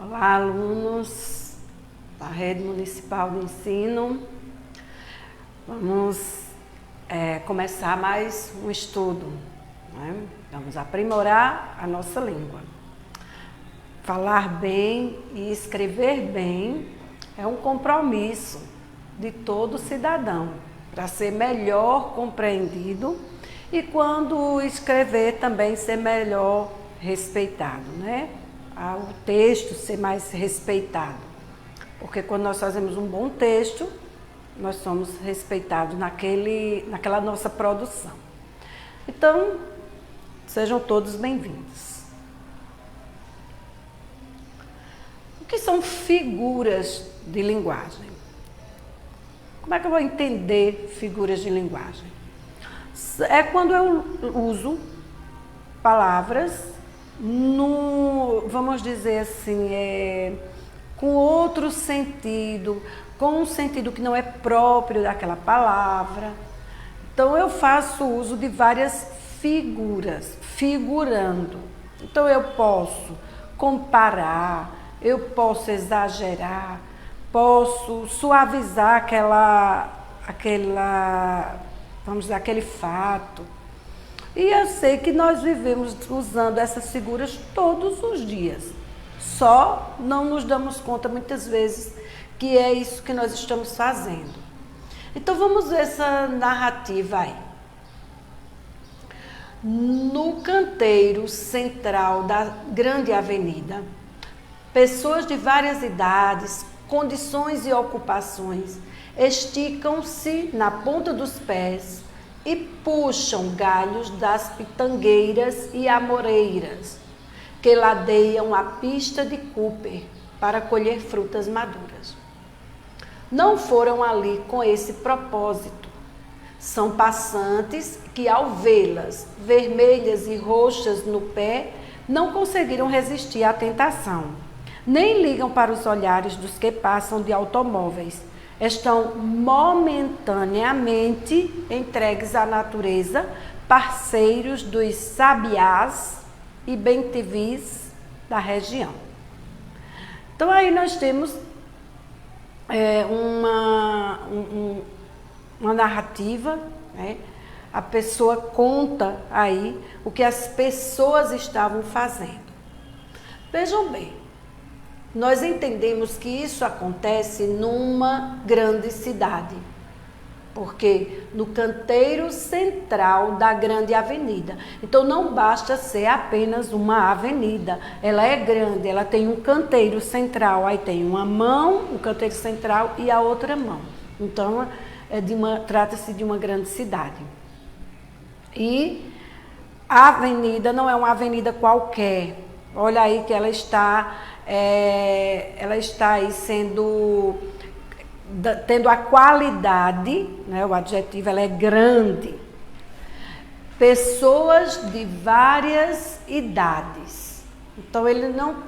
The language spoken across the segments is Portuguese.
Olá, alunos da Rede Municipal de Ensino. Vamos começar mais um estudo, né? Vamos aprimorar a nossa língua. Falar bem e escrever bem é um compromisso de todo cidadão para ser melhor compreendido e quando escrever também ser melhor respeitado, né? O texto ser mais respeitado, porque quando nós fazemos um bom texto, nós somos respeitados naquela nossa produção. Então, sejam todos bem-vindos. O que são figuras de linguagem? Como é que eu vou entender figuras de linguagem? É quando eu uso palavras vamos dizer assim, com outro sentido, com um sentido que não é próprio daquela palavra. Então, eu faço uso de várias figuras, figurando. Então, eu posso comparar, eu posso exagerar, posso suavizar vamos dizer, aquele fato. E eu sei que nós vivemos usando essas figuras todos os dias. Só não nos damos conta muitas vezes que é isso que nós estamos fazendo. Então vamos ver essa narrativa aí. No canteiro central da grande avenida, pessoas de várias idades, condições e ocupações esticam-se na ponta dos pés e puxam galhos das pitangueiras e amoreiras, que ladeiam a pista de Cooper para colher frutas maduras. Não foram ali com esse propósito. São passantes que, ao vê-las vermelhas e roxas no pé, não conseguiram resistir à tentação. Nem ligam para os olhares dos que passam de automóveis. Estão momentaneamente entregues à natureza, parceiros dos sabiás e bentivis da região. Então, aí nós temos uma narrativa, né? A pessoa conta aí o que as pessoas estavam fazendo. Vejam bem. Nós entendemos que isso acontece numa grande cidade, porque no canteiro central da grande avenida. Então, não basta ser apenas uma avenida, ela é grande, ela tem um canteiro central, aí tem uma mão, o canteiro central e a outra mão. Então, trata-se de uma grande cidade. E a avenida não é uma avenida qualquer, olha aí que ela está aí tendo a qualidade, né, o adjetivo, ela é grande. Pessoas de várias idades. Então, ele não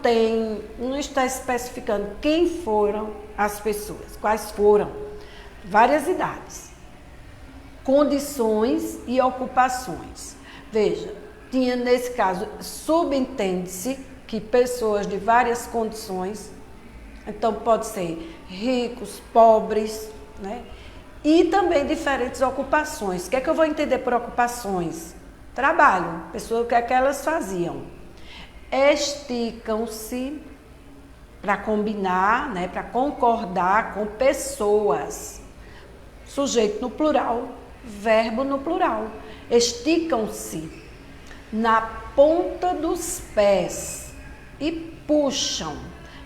está especificando quem foram as pessoas, quais foram. Várias idades. Condições e ocupações. Veja, tinha nesse caso, subentende-se que pessoas de várias condições, então pode ser ricos, pobres, né? E também diferentes ocupações. O que é que eu vou entender por ocupações? Trabalho, pessoas, o que é que elas faziam? Esticam-se para combinar, né? Para concordar com pessoas. Sujeito no plural, verbo no plural. Esticam-se na ponta dos pés e puxam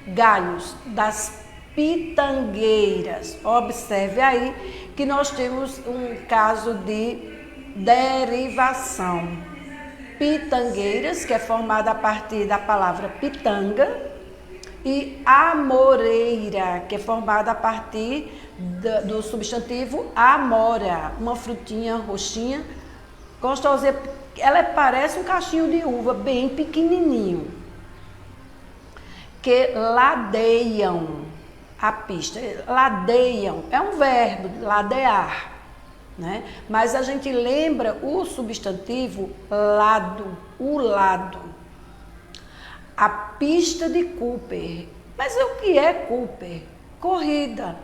galhos das pitangueiras. Observe aí que nós temos um caso de derivação. Pitangueiras, que é formada a partir da palavra pitanga, e amoreira, que é formada a partir do substantivo amora, uma frutinha roxinha, gostosinha. Ela parece um cachinho de uva, bem pequenininho. Que ladeiam a pista. Ladeiam é um verbo, ladear, né? Mas a gente lembra o substantivo lado, o lado. A pista de Cooper Mas o que é Cooper? Corrida.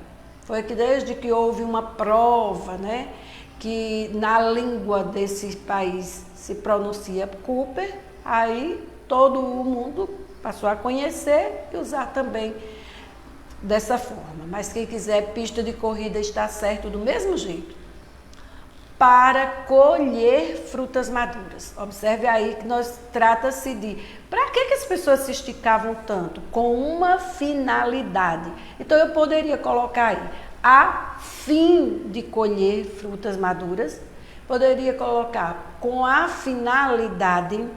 Foi que desde que houve uma prova, né, que na língua desse país se pronuncia Cooper, aí todo o mundo passou a conhecer e usar também dessa forma. Mas quem quiser pista de corrida está certo do mesmo jeito. Para colher frutas maduras. Observe aí que nós trata-se de... Para que as pessoas se esticavam tanto? Com uma finalidade. Então eu poderia colocar aí, a fim de colher frutas maduras. Poderia colocar com a finalidade.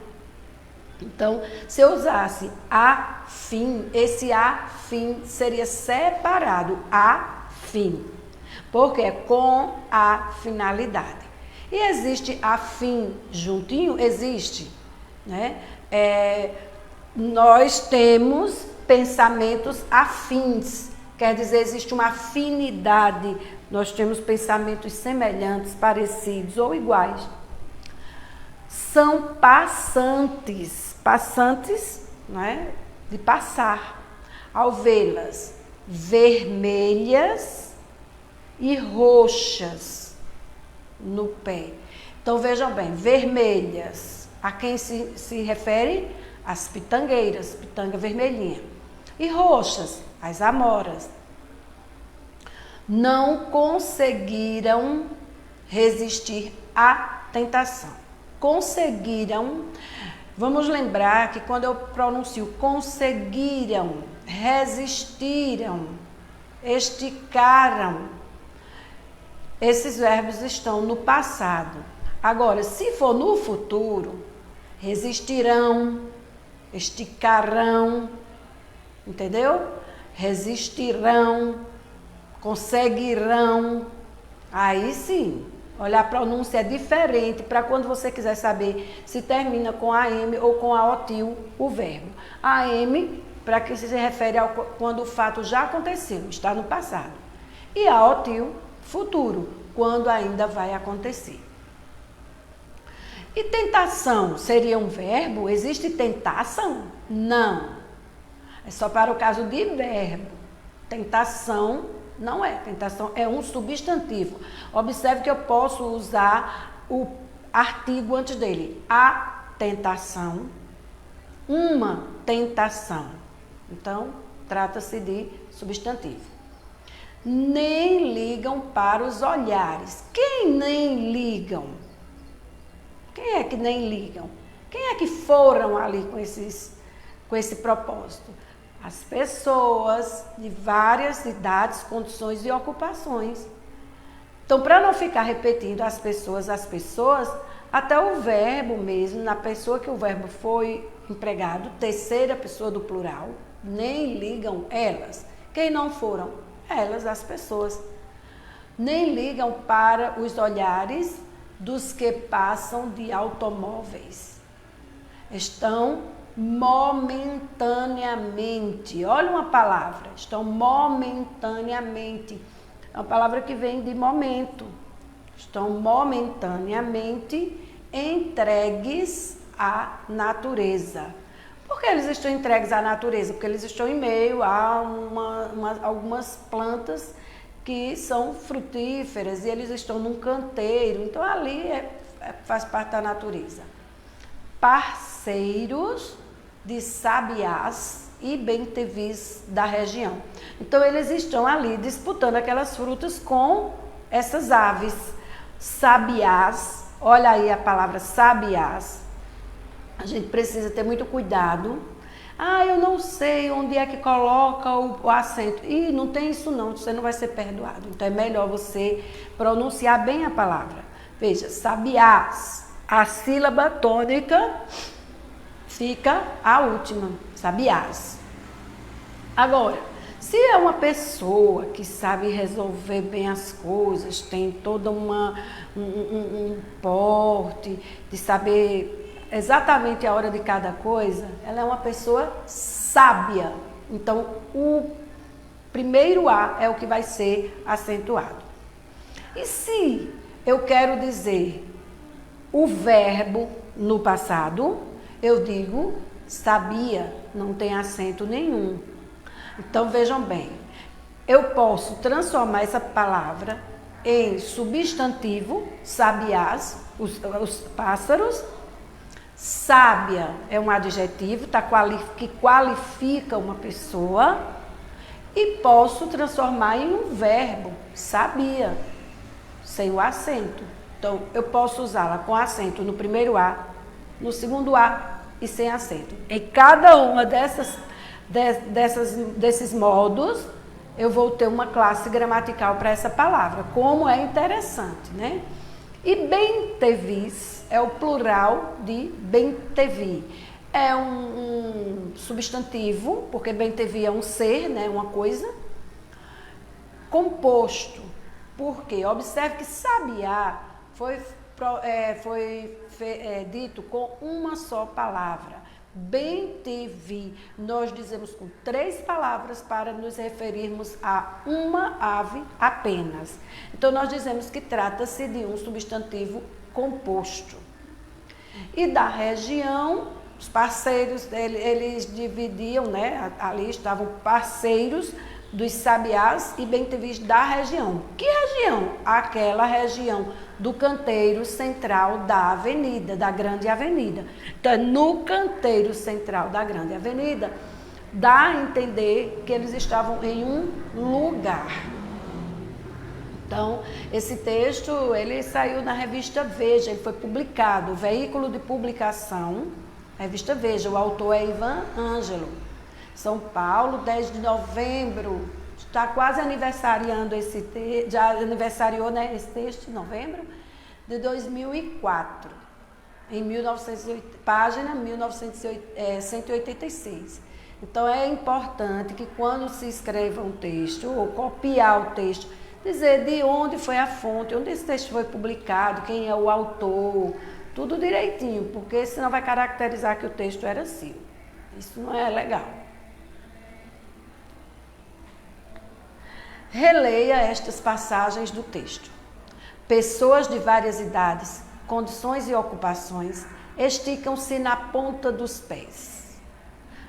Então, se eu usasse a fim, esse a fim seria separado, a fim. Porque é com a finalidade. E existe a fim juntinho? Existe. Né? Nós temos pensamentos afins. Quer dizer, existe uma afinidade. Nós temos pensamentos semelhantes, parecidos ou iguais. São passantes. Passantes, né? De passar. Ao vê-las vermelhas e roxas no pé. Então vejam bem, vermelhas, a quem se refere? As pitangueiras, pitanga vermelhinha. E roxas, as amoras. Não conseguiram resistir à tentação. Conseguiram, vamos lembrar que quando eu pronuncio conseguiram, resistiram, esticaram, esses verbos estão no passado. Agora, se for no futuro, resistirão, esticarão, entendeu? Resistirão, conseguirão. Aí sim, olha, a pronúncia é diferente para quando você quiser saber se termina com AM ou com AOTIL o verbo. AM, para que se refere ao quando o fato já aconteceu, está no passado. E AOTIL, futuro, quando ainda vai acontecer. E tentação seria um verbo? Existe tentação? Não. É só para o caso de verbo. Tentação não é. Tentação é um substantivo. Observe que eu posso usar o artigo antes dele. A tentação, uma tentação. Então, trata-se de substantivo. Nem ligam para os olhares. Quem nem ligam? Quem é que nem ligam? Quem é que foram ali com esse propósito? As pessoas de várias idades, condições e ocupações. Então, para não ficar repetindo as pessoas, até o verbo mesmo, na pessoa que o verbo foi empregado, terceira pessoa do plural, nem ligam elas. Quem não foram? Elas, as pessoas. Nem ligam para os olhares dos que passam de automóveis. Estão momentaneamente. Olha uma palavra. Estão momentaneamente. É uma palavra que vem de momento. Estão momentaneamente entregues à natureza. Por que eles estão entregues à natureza? Porque eles estão em meio a algumas plantas que são frutíferas e eles estão num canteiro. Então, ali faz parte da natureza. Parceiros de sabiás e bem-te-vis da região. Então, eles estão ali disputando aquelas frutas com essas aves. Sabiás, olha aí a palavra sabiás. A gente precisa ter muito cuidado. Ah, eu não sei onde é que coloca o acento. Ih, não tem isso não, você não vai ser perdoado. Então é melhor você pronunciar bem a palavra. Veja, sabiás. A sílaba tônica fica a última, sabiás. Agora, se é uma pessoa que sabe resolver bem as coisas, tem toda um porte de saber exatamente a hora de cada coisa, ela é uma pessoa sábia. Então, o primeiro A é o que vai ser acentuado. E se eu quero dizer o verbo no passado, eu digo sabia, não tem acento nenhum. Então vejam bem, eu posso transformar essa palavra em substantivo, sabiás, os pássaros. Sábia é um adjetivo que qualifica uma pessoa. E posso transformar em um verbo, sabia, sem o acento. Então, eu posso usá-la com acento no primeiro A, no segundo A e sem acento. Em cada uma desses modos, eu vou ter uma classe gramatical para essa palavra. Como é interessante, né? E bem-tevis é o plural de bem-tevi. É um substantivo, porque bem-tevi é um ser, né, uma coisa, composto. Porque observe que sabiá foi dito com uma só palavra. Bem-tevi, nós dizemos com 3 palavras para nos referirmos a uma ave apenas. Então, nós dizemos que trata-se de um substantivo composto. E da região, os parceiros, eles dividiam, né? Ali estavam parceiros dos sabiás e bem-tevis da região. Que região? Aquela região do canteiro central da avenida, da grande avenida. Então, no canteiro central da grande avenida, dá a entender que eles estavam em um lugar. Então, esse texto, ele saiu na revista Veja, ele foi publicado, veículo de publicação, revista Veja, o autor é Ivan Ângelo, São Paulo, 10 de novembro, está quase aniversariando esse texto, já aniversariou, né, esse texto em novembro de 2004, em 1980, página 186. Então, é importante que quando se escreva um texto, ou copiar o texto, dizer de onde foi a fonte, onde esse texto foi publicado, quem é o autor, tudo direitinho, porque senão vai caracterizar que o texto era seu. Isso não é legal. Releia estas passagens do texto. Pessoas de várias idades, condições e ocupações esticam-se na ponta dos pés.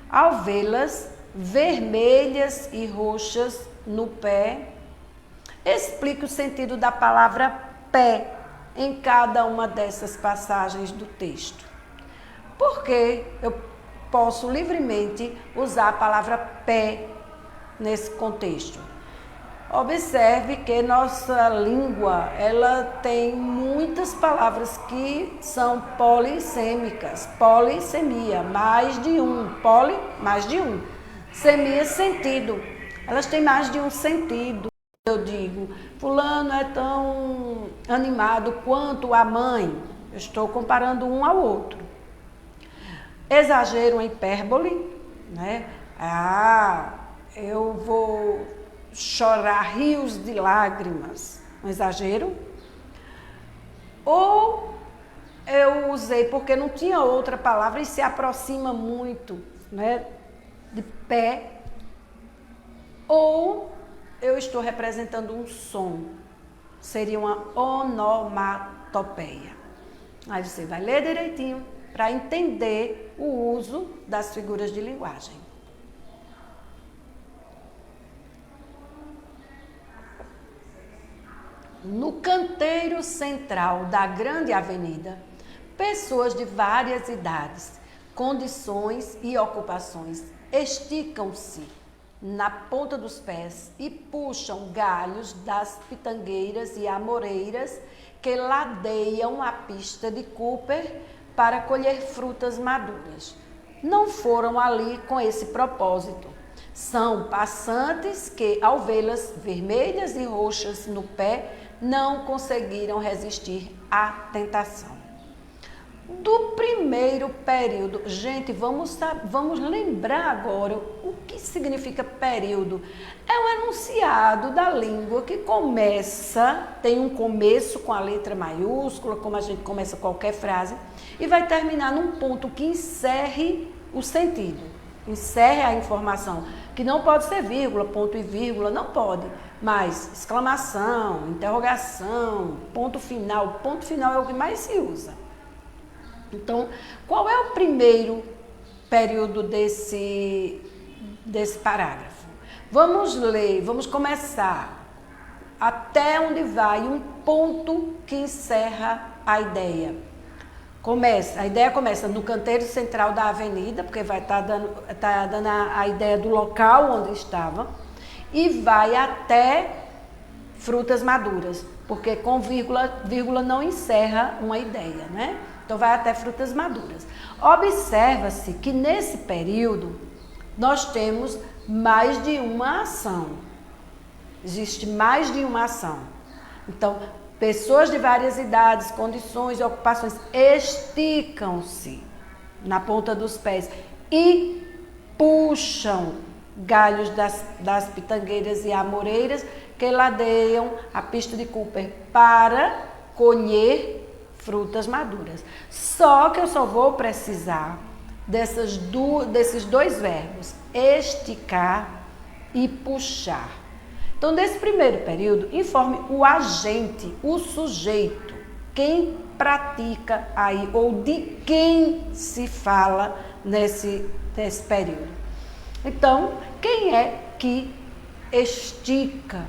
Ao vê-las vermelhas e roxas no pé, explique o sentido da palavra pé em cada uma dessas passagens do texto. Porque eu posso livremente usar a palavra pé nesse contexto. Observe que nossa língua, ela tem muitas palavras que são polissêmicas. Polissemia, mais de um. Poli, mais de um. Semia, sentido. Elas têm mais de um sentido. Eu digo, fulano é tão animado quanto a mãe. Eu estou comparando um ao outro. Exagero, hipérbole, né? Eu vou chorar rios de lágrimas. Um exagero. Ou eu usei porque não tinha outra palavra e se aproxima muito, né, de pé. Ou eu estou representando um som. Seria uma onomatopeia. Aí você vai ler direitinho para entender o uso das figuras de linguagem. No canteiro central da grande avenida, pessoas de várias idades, condições e ocupações esticam-se na ponta dos pés e puxam galhos das pitangueiras e amoreiras que ladeiam a pista de Cooper para colher frutas maduras. Não foram ali com esse propósito. São passantes que, ao vê-las vermelhas e roxas no pé, não conseguiram resistir à tentação. Do primeiro período, gente, vamos lembrar agora o que significa período. É um enunciado da língua que tem um começo com a letra maiúscula, como a gente começa qualquer frase, e vai terminar num ponto que encerre o sentido, encerre a informação, que não pode ser vírgula, ponto e vírgula, não pode, mas exclamação, interrogação, ponto final é o que mais se usa. Então, qual é o primeiro período desse parágrafo? Vamos ler, vamos começar até onde vai um ponto que encerra a ideia. A ideia começa no canteiro central da avenida, porque vai estar dando a ideia do local onde estava, e vai até frutas maduras, porque com vírgula não encerra uma ideia, né? Então vai até frutas maduras. Observa-se que nesse período nós temos mais de uma ação. Existe mais de uma ação. Então, pessoas de várias idades, condições e ocupações esticam-se na ponta dos pés e puxam galhos das pitangueiras e amoreiras que ladeiam a pista de Cooper para colher frutas maduras. Só que eu só vou precisar desses dois verbos, esticar e puxar. Então, nesse primeiro período, informe o agente, o sujeito, quem pratica aí, ou de quem se fala nesse período. Então, quem é que estica,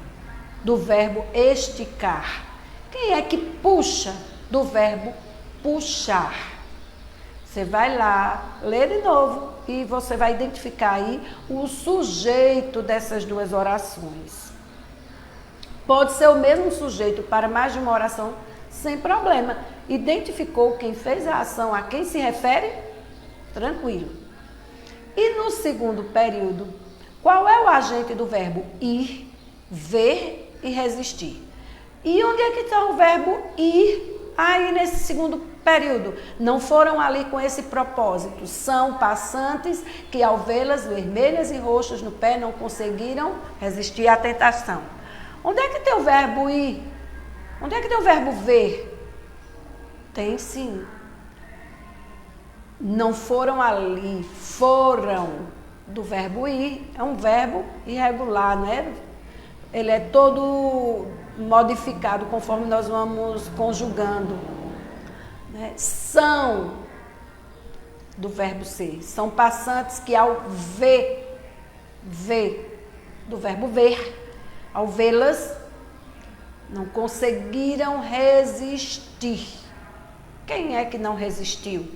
do verbo esticar? Quem é que puxa, do verbo puxar? Você vai lá, lê de novo e você vai identificar aí o sujeito dessas duas orações. Pode ser o mesmo sujeito para mais de uma oração, sem problema. Identificou quem fez a ação, a quem se refere? Tranquilo. E no segundo período, qual é o agente do verbo ir, ver e resistir? E onde é que está o verbo ir aí nesse segundo período? Não foram ali com esse propósito. São passantes que ao vê-las vermelhas e roxas no pé não conseguiram resistir à tentação. Onde é que tem o verbo ir? Onde é que tem o verbo ver? Tem sim. Não foram ali, foram. Do verbo ir, é um verbo irregular, né? Ele é todo modificado conforme nós vamos conjugando. Né? São, do verbo ser, são passantes que ao ver, do verbo ver, ao vê-las, não conseguiram resistir. Quem é que não resistiu?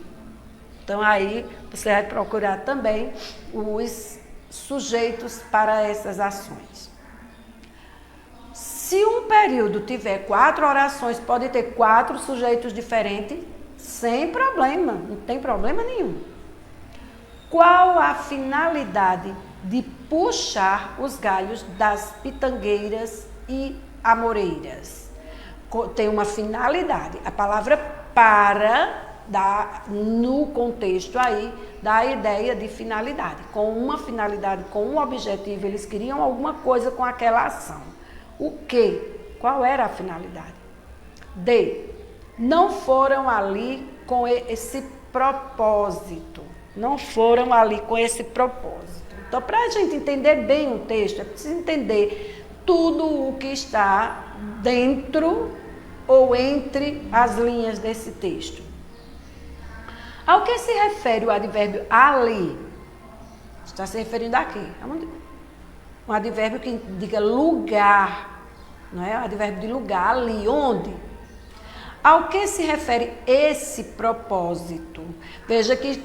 Então, aí você vai procurar também os sujeitos para essas ações. Se um período tiver 4 orações, pode ter 4 sujeitos diferentes, sem problema, não tem problema nenhum. Qual a finalidade de puxar os galhos das pitangueiras e amoreiras? Tem uma finalidade. A palavra para dá, no contexto aí, dá a ideia de finalidade. Com uma finalidade, com um objetivo, eles queriam alguma coisa com aquela ação. O quê? Qual era a finalidade? D. Não foram ali com esse propósito. Não foram ali com esse propósito. Então, para a gente entender bem o texto, é preciso entender tudo o que está dentro ou entre as linhas desse texto. Ao que se refere o advérbio ali? Está se referindo aqui. Um advérbio que indica lugar, não é? O advérbio de lugar, ali, onde? Ao que se refere esse propósito? Veja que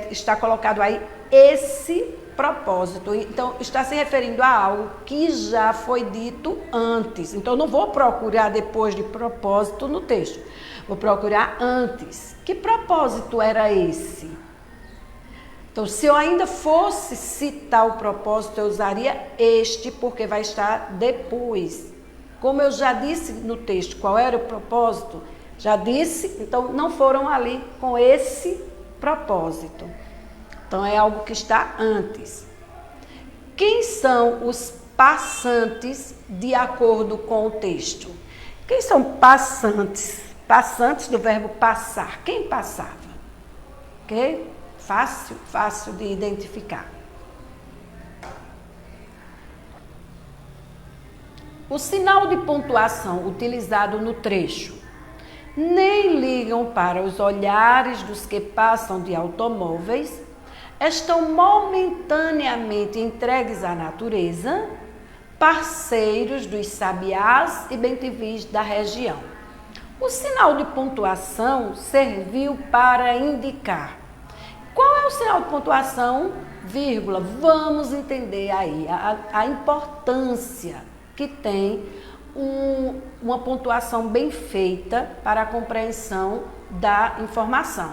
está colocado aí esse propósito. Então, está se referindo a algo que já foi dito antes. Então, não vou procurar depois de propósito no texto. Vou procurar antes. Que propósito era esse? Então, se eu ainda fosse citar o propósito, eu usaria este, porque vai estar depois. Como eu já disse no texto, qual era o propósito? Já disse, então não foram ali com esse propósito. Então, é algo que está antes. Quem são os passantes de acordo com o texto? Quem são passantes? Passantes do verbo passar. Quem passava? Ok? Fácil de identificar. O sinal de pontuação utilizado no trecho: nem ligam para os olhares dos que passam de automóveis, estão momentaneamente entregues à natureza, parceiros dos sabiás e bentivis da região. O sinal de pontuação serviu para indicar. Qual é o sinal de pontuação? Vírgula. Vamos entender aí a importância que tem uma pontuação bem feita para a compreensão da informação.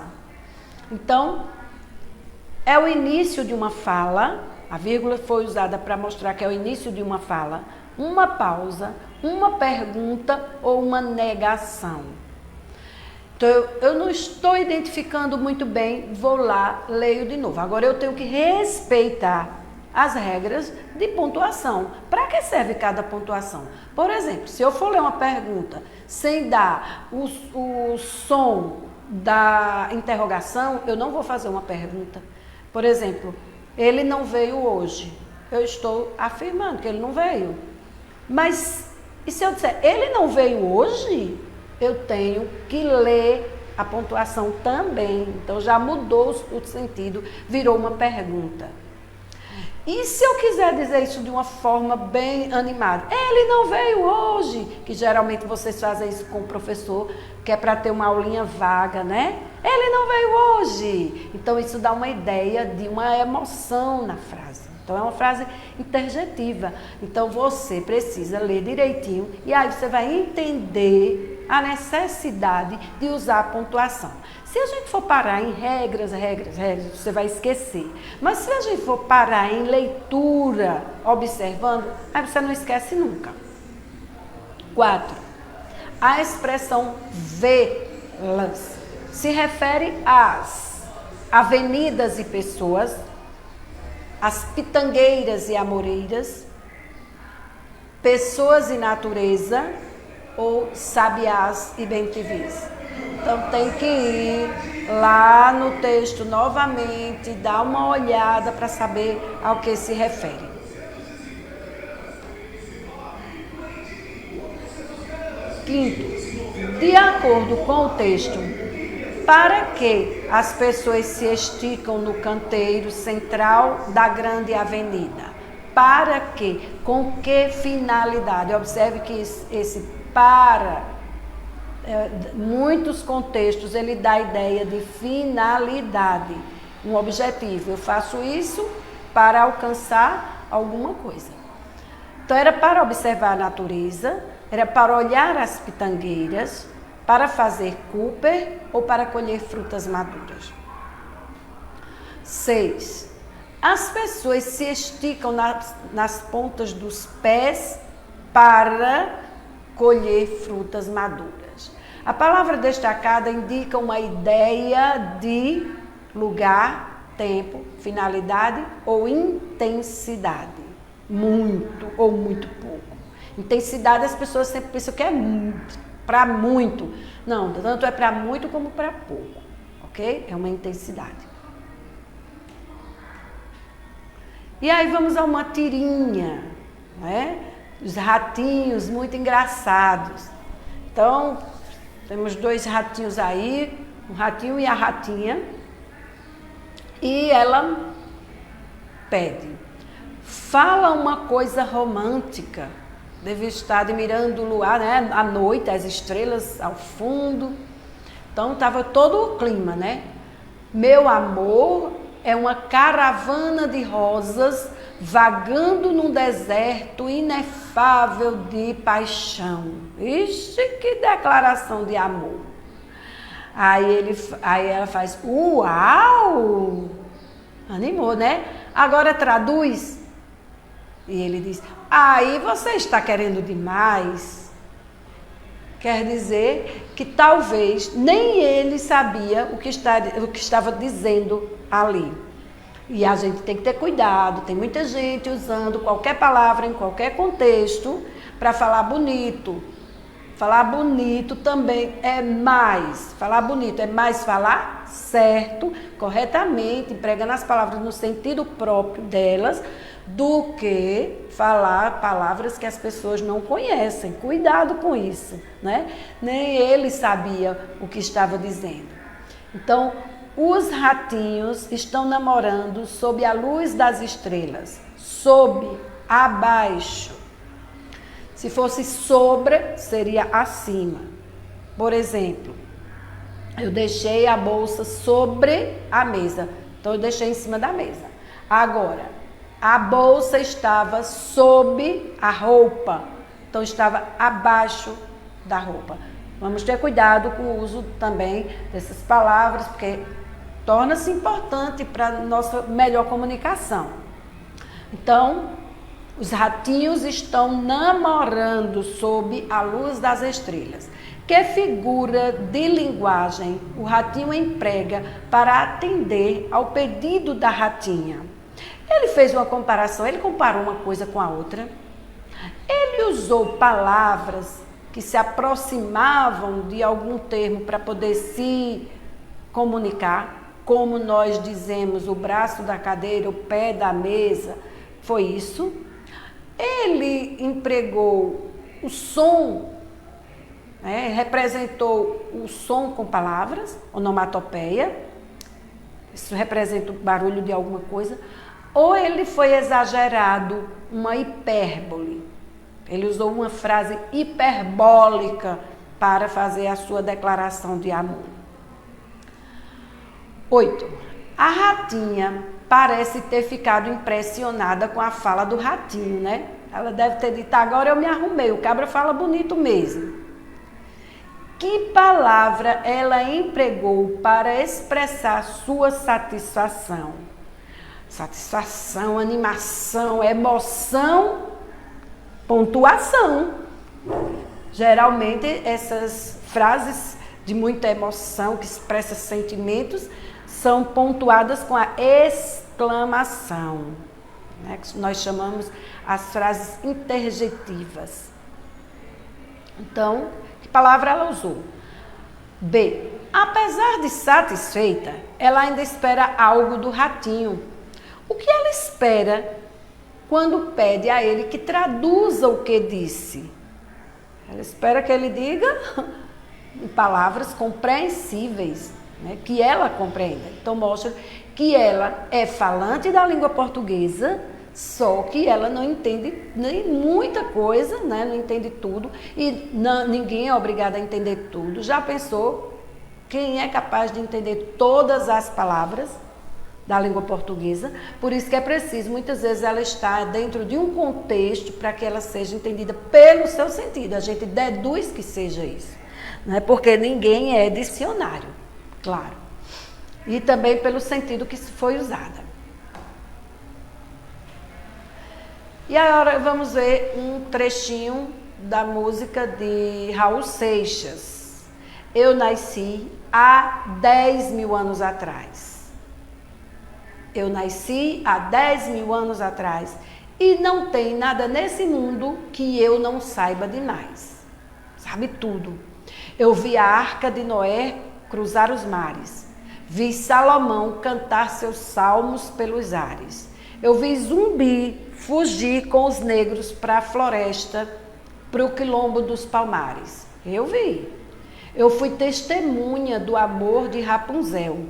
Então, é o início de uma fala, a vírgula foi usada para mostrar que é o início de uma fala, uma pausa, uma pergunta ou uma negação. Então, eu não estou identificando muito bem, vou lá, leio de novo. Agora, eu tenho que respeitar as regras de pontuação. Para que serve cada pontuação? Por exemplo, se eu for ler uma pergunta sem dar o som da interrogação, eu não vou fazer uma pergunta. Por exemplo, ele não veio hoje. Eu estou afirmando que ele não veio. Mas, e se eu disser, ele não veio hoje? Eu tenho que ler a pontuação também. Então, já mudou o sentido, virou uma pergunta. E se eu quiser dizer isso de uma forma bem animada? Ele não veio hoje, que geralmente vocês fazem isso com o professor, que é para ter uma aulinha vaga, né? Ele não veio hoje. Então, isso dá uma ideia de uma emoção na frase. Então, é uma frase interjetiva. Então, você precisa ler direitinho e aí você vai entender a necessidade de usar a pontuação. Se a gente for parar em regras, você vai esquecer. Mas se a gente for parar em leitura, observando, aí você não esquece nunca. 4. A expressão velas se refere às avenidas e pessoas, às pitangueiras e amoreiras, pessoas e natureza, ou sabiás e bentivis. Então, tem que ir lá no texto novamente, dar uma olhada para saber ao que se refere. Quinto, de acordo com o texto, para que as pessoas se esticam no canteiro central da grande avenida? Para que? Com que finalidade? Observe que esse para, muitos contextos, ele dá a ideia de finalidade, um objetivo. Eu faço isso para alcançar alguma coisa. Então, era para observar a natureza, era para olhar as pitangueiras, para fazer Cooper ou para colher frutas maduras. 6. As pessoas se esticam nas pontas dos pés para colher frutas maduras. A palavra destacada indica uma ideia de lugar, tempo, finalidade ou intensidade. Muito ou muito pouco. Intensidade, as pessoas sempre pensam que é para muito. Não, tanto é para muito como para pouco. Ok? É uma intensidade. E aí vamos a uma tirinha, né? Os ratinhos muito engraçados. Então, temos 2 ratinhos aí, um ratinho e a ratinha. E ela pede, fala uma coisa romântica. Deve estar admirando o luar, né? À noite, as estrelas ao fundo. Então, estava todo o clima, né? Meu amor é uma caravana de rosas vagando num deserto inefável de paixão. Ixi, que declaração de amor. Aí ela faz, uau! Animou, né? Agora traduz. E ele diz, aí você está querendo demais. Quer dizer que talvez nem ele sabia o que estava dizendo ali. E a gente tem que ter cuidado, tem muita gente usando qualquer palavra em qualquer contexto para falar bonito. Falar bonito também é mais. Falar bonito é mais falar certo, corretamente, empregando as palavras no sentido próprio delas, do que falar palavras que as pessoas não conhecem. Cuidado com isso, né? Nem ele sabia o que estava dizendo. Então, os ratinhos estão namorando sob a luz das estrelas. Sob, abaixo. Se fosse sobre, seria acima. Por exemplo, eu deixei a bolsa sobre a mesa. Então, eu deixei em cima da mesa. Agora, a bolsa estava sob a roupa. Então, estava abaixo da roupa. Vamos ter cuidado com o uso também dessas palavras, porque torna-se importante para a nossa melhor comunicação. Então, os ratinhos estão namorando sob a luz das estrelas. Que figura de linguagem o ratinho emprega para atender ao pedido da ratinha? Ele fez uma comparação, ele comparou uma coisa com a outra. Ele usou palavras que se aproximavam de algum termo para poder se comunicar, como nós dizemos, o braço da cadeira, o pé da mesa, foi isso. Ele empregou o som, representou o som com palavras, onomatopeia, isso representa o barulho de alguma coisa, ou ele foi exagerado, uma hipérbole. Ele usou uma frase hiperbólica para fazer a sua declaração de amor. 8. A ratinha parece ter ficado impressionada com a fala do ratinho, né? Ela deve ter dito, agora eu me arrumei, o cabra fala bonito mesmo. Que palavra ela empregou para expressar sua satisfação? Satisfação, animação, emoção, pontuação. Geralmente essas frases de muita emoção, que expressam sentimentos, são pontuadas com a exclamação, né? Que nós chamamos as frases interjetivas. Então, que palavra ela usou? B. Apesar de satisfeita, ela ainda espera algo do ratinho. O que ela espera quando pede a ele que traduza o que disse? Ela espera que ele diga em palavras compreensíveis, né, que ela compreenda. Então, mostra que ela é falante da língua portuguesa, só que ela não entende nem muita coisa, né, não entende tudo, e ninguém é obrigado a entender tudo. Já pensou quem é capaz de entender todas as palavras da língua portuguesa? Por isso que é preciso, muitas vezes, ela estar dentro de um contexto para que ela seja entendida pelo seu sentido. A gente deduz que seja isso, né? Porque ninguém é dicionário, claro. E também pelo sentido que foi usada. E agora vamos ver um trechinho da música de Raul Seixas. Eu nasci há 10 mil anos atrás. Eu nasci há 10 mil anos atrás e não tem nada nesse mundo que eu não saiba demais. Sabe tudo. Eu vi a arca de Noé cruzar os mares. Vi Salomão cantar seus salmos pelos ares. Eu vi Zumbi fugir com os negros para a floresta, para o quilombo dos palmares. Eu vi. Eu fui testemunha do amor de Rapunzel.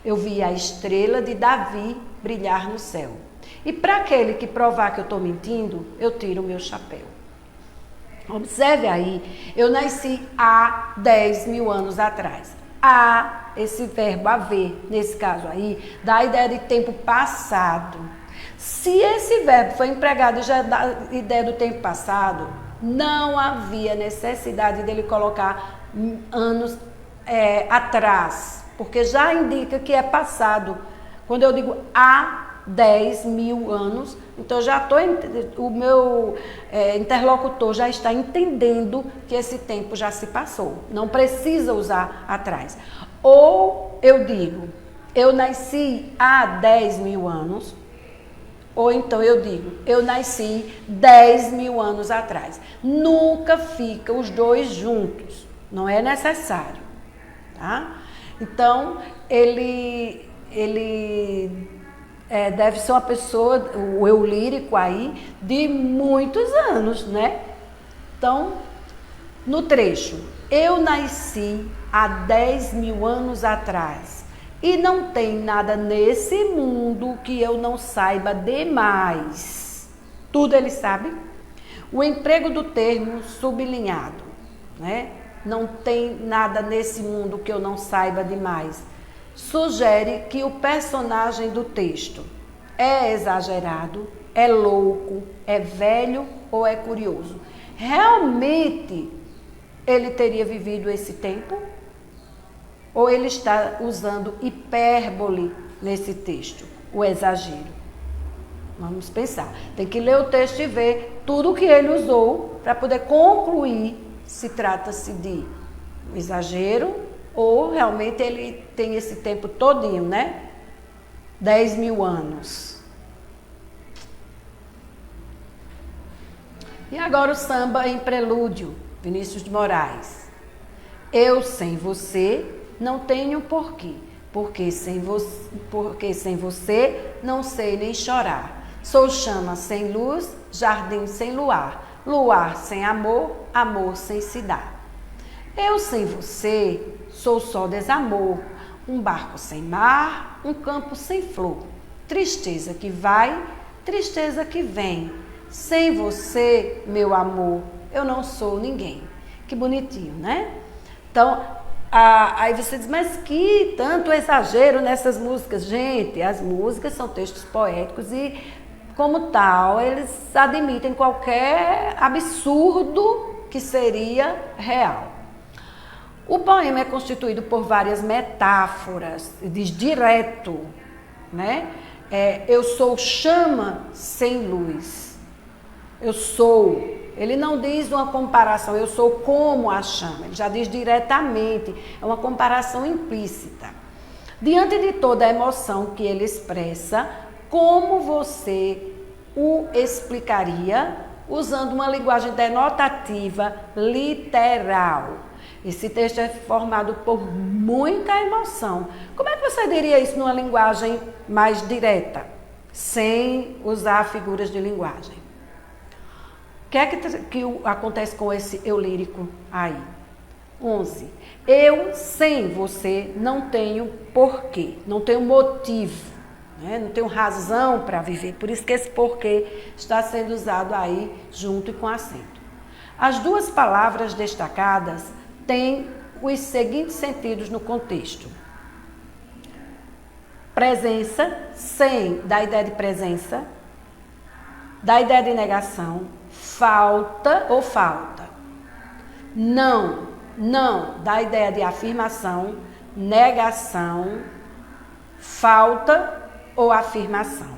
Eu vi a estrela de Davi brilhar no céu. E para aquele que provar que eu estou mentindo, eu tiro o meu chapéu. Observe aí, eu nasci há 10 mil anos atrás. Há, esse verbo haver, nesse caso aí, dá a ideia de tempo passado. Se esse verbo foi empregado e já dá a ideia do tempo passado, não havia necessidade dele colocar anos atrás, porque já indica que é passado. Quando eu digo há 10 mil anos, então já o meu interlocutor já está entendendo que esse tempo já se passou. Não precisa usar atrás. Ou eu digo, eu nasci há 10 mil anos, ou então eu digo, eu nasci 10 mil anos atrás. Nunca fica os dois juntos, não é necessário, tá? Então, ele deve ser uma pessoa, o eu lírico aí, de muitos anos, né? Então, no trecho, eu nasci há 10 mil anos atrás. E não tem nada nesse mundo que eu não saiba demais. Tudo ele sabe. O emprego do termo sublinhado, né? Não tem nada nesse mundo que eu não saiba demais. Sugere que o personagem do texto é exagerado, é louco, é velho ou é curioso. Realmente ele teria vivido esse tempo? Ou ele está usando hipérbole nesse texto, o exagero? Vamos pensar. Tem que ler o texto e ver tudo o que ele usou para poder concluir se trata-se de um exagero ou realmente ele tem esse tempo todinho, né? 10.000 anos. E agora o samba em prelúdio, Vinícius de Moraes. Eu sem você não tenho porquê, porque sem você não sei nem chorar. Sou chama sem luz, jardim sem luar, luar sem amor, amor sem se dar. Eu sem você sou só desamor, um barco sem mar, um campo sem flor. Tristeza que vai, tristeza que vem. Sem você, meu amor, eu não sou ninguém. Que bonitinho, né? Então, aí você diz, mas que tanto exagero nessas músicas. Gente, as músicas são textos poéticos e, como tal, eles admitem qualquer absurdo que seria real. O poema é constituído por várias metáforas, diz direto, né? Eu sou chama sem luz. Eu sou. Ele não diz uma comparação, eu sou como a chama. Ele já diz diretamente, é uma comparação implícita. Diante de toda a emoção que ele expressa, como você o explicaria usando uma linguagem denotativa literal? Esse texto é formado por muita emoção. Como é que você diria isso numa linguagem mais direta, sem usar figuras de linguagem? O que é que acontece com esse eu lírico aí? 11. Eu sem você não tenho porquê, não tenho motivo, né? Não tenho razão para viver. Por isso que esse porquê está sendo usado aí junto e com acento. As duas palavras destacadas têm os seguintes sentidos no contexto. Presença, sem, dá a ideia de presença, dá a ideia de negação. Falta ou falta. Não, dá a ideia de afirmação, negação, falta ou afirmação.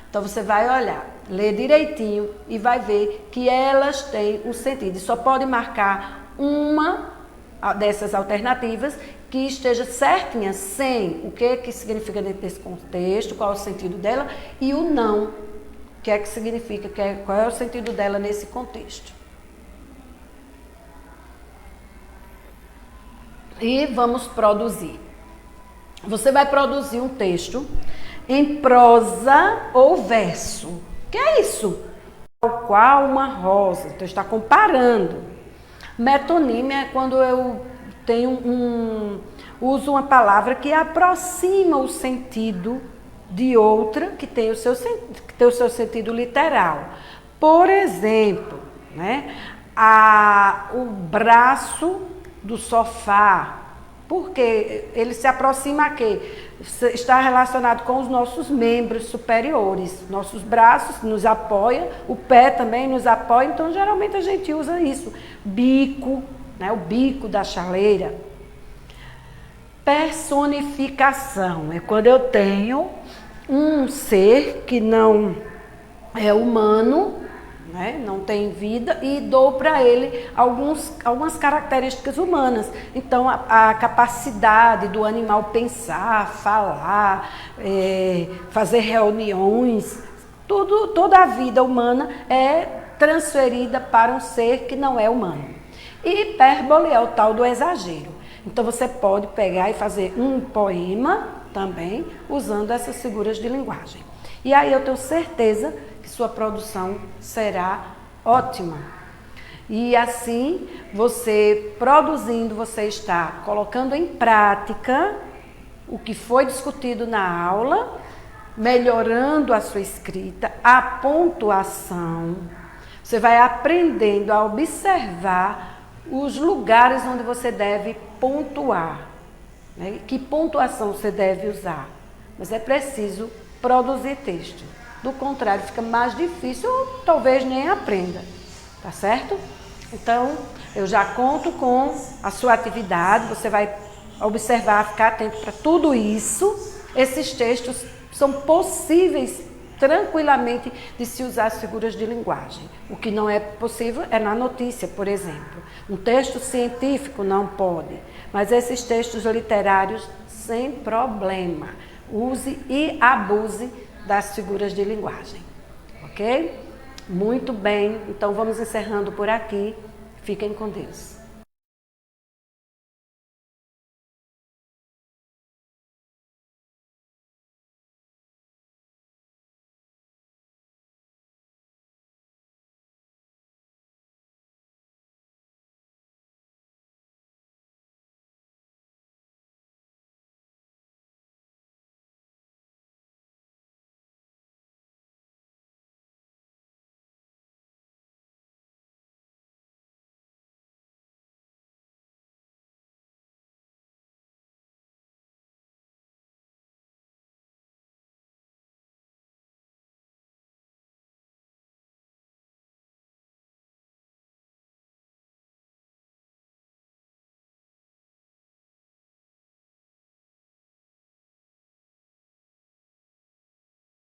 Então você vai olhar, ler direitinho e vai ver que elas têm um sentido. E só pode marcar uma dessas alternativas que esteja certinha, sem o que significa dentro desse contexto, qual é o sentido dela, e o não. O que é que significa, qual é o sentido dela nesse contexto. E vamos produzir. Você vai produzir um texto em prosa ou verso. O que é isso? Tal qual uma rosa. Então está comparando. Metonímia é quando eu uso uma palavra que aproxima o sentido de outra que tem o seu sentido literal. Por exemplo, né, o braço do sofá, porque ele se aproxima a quê? Está relacionado com os nossos membros superiores. Nossos braços nos apoiam, o pé também nos apoia, então geralmente a gente usa isso. Bico, né, o bico da chaleira. Personificação é quando eu tenho um ser que não é humano, né, não tem vida, e dou para ele algumas características humanas. Então, a capacidade do animal pensar, falar, fazer reuniões, toda a vida humana é transferida para um ser que não é humano. E hipérbole é o tal do exagero. Então, você pode pegar e fazer um poema também usando essas figuras de linguagem. E aí eu tenho certeza que sua produção será ótima. E assim, você produzindo, você está colocando em prática o que foi discutido na aula, melhorando a sua escrita, a pontuação. Você vai aprendendo a observar os lugares onde você deve pontuar, né? Que pontuação você deve usar. Mas é preciso produzir texto. Do contrário, fica mais difícil ou talvez nem aprenda, tá certo? Então, eu já conto com a sua atividade, você vai observar, ficar atento para tudo isso. Esses textos são possíveis tranquilamente de se usar as figuras de linguagem. O que não é possível é na notícia, por exemplo. Um texto científico não pode, mas esses textos literários, sem problema. Use e abuse das figuras de linguagem, ok? Muito bem, então vamos encerrando por aqui. Fiquem com Deus.